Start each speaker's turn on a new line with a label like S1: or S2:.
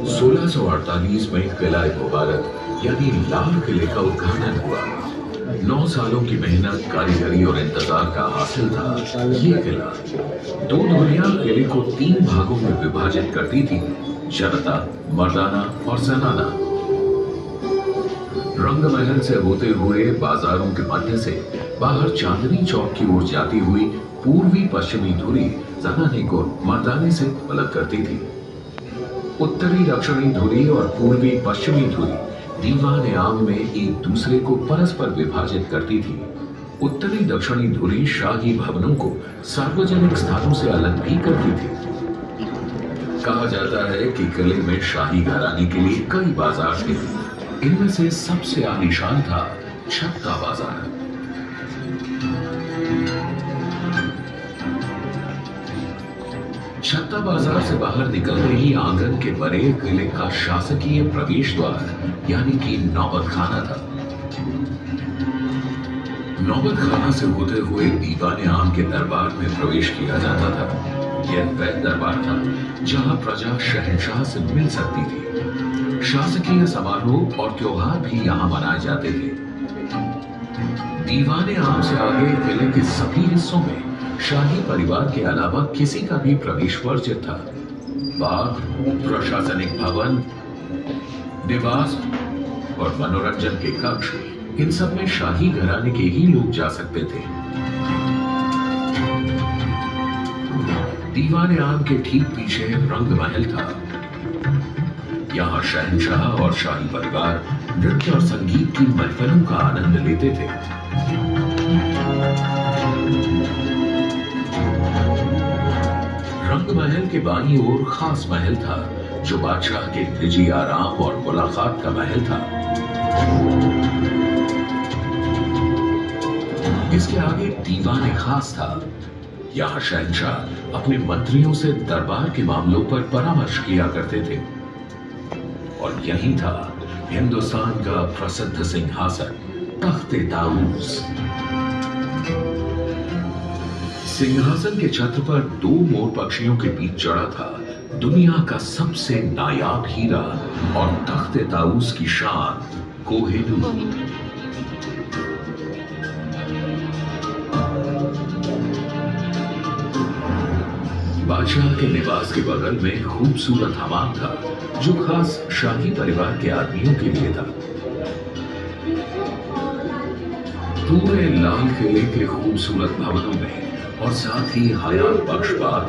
S1: 1648 में किला मुबारक यानी लाल किले का उद्घाटन हुआ। 9 सालों की मेहनत, कारीगरी और इंतजार का हासिल था ये किला। 2 धुरियां किले को 3 भागों में विभाजित करती थी, जनता, मर्दाना और जनाना। रंग महल से होते हुए बाजारों के मध्य से बाहर चांदनी चौक की ओर जाती हुई पूर्वी पश्चिमी धुरी जनाने को मर्दाने से अलग करती थी। उत्तरी दक्षिणी धुरी और पूर्वी पश्चिमी धुरी दीवान आम में एक दूसरे को परस्पर विभाजित करती थी। उत्तरी दक्षिणी धुरी शाही भवनों को सार्वजनिक स्थानों से अलग भी करती थी। कहा जाता है कि किले में शाही घराने के लिए कई बाजार थे। इनमें से सबसे आलीशान था छत्ता बाजार। छत्ता बाजार से बाहर निकलते ही आंगन के परे किले का शासकीय प्रवेश द्वार यानी कि नौबत खाना था। नौबत खाना से होते हुए दीवान आम के दरबार में प्रवेश किया जाता था। यह वह दरबार था जहां प्रजा शहंशाह से मिल सकती थी। शासकीय समारोह और त्योहार भी यहां मनाए जाते थे। दीवान आम से आगे किले के सभी हिस्सों में शाही परिवार के अलावा किसी का भी प्रवेश वर्जित था। बाग, प्रशासनिक भवन, निवास और मनोरंजन के कक्ष, इन सब में शाही घराने के ही लोग जा सकते थे। दीवान आम के ठीक पीछे रंग महल था। यहाँ शहंशाह और शाही परिवार नृत्य और संगीत की महफिलों का आनंद लेते थे। रंग महल के बाईं ओर खास महल था जो बादशाह के निजी आराम और मुलाकात का महल था। इसके आगे दीवान खास था। यहाँ शहंशाह अपने मंत्रियों से दरबार के मामलों पर परामर्श किया करते थे। और यही था हिंदुस्तान का प्रसिद्ध सिंहासन तख्त-ए-ताऊस। सिंहासन के छत्र पर 2 मोर पक्षियों के बीच चढ़ा था दुनिया का सबसे नायाब हीरा और तख्त-ए-ताऊस की शान कोहिनूर। बादशाह के निवास के बगल में खूबसूरत हमाम था जो खास शाही परिवार के आदमियों के लिए था। पूरे लाल किले के खूबसूरत भवनों में और साथ ही हयात बख्श बाग,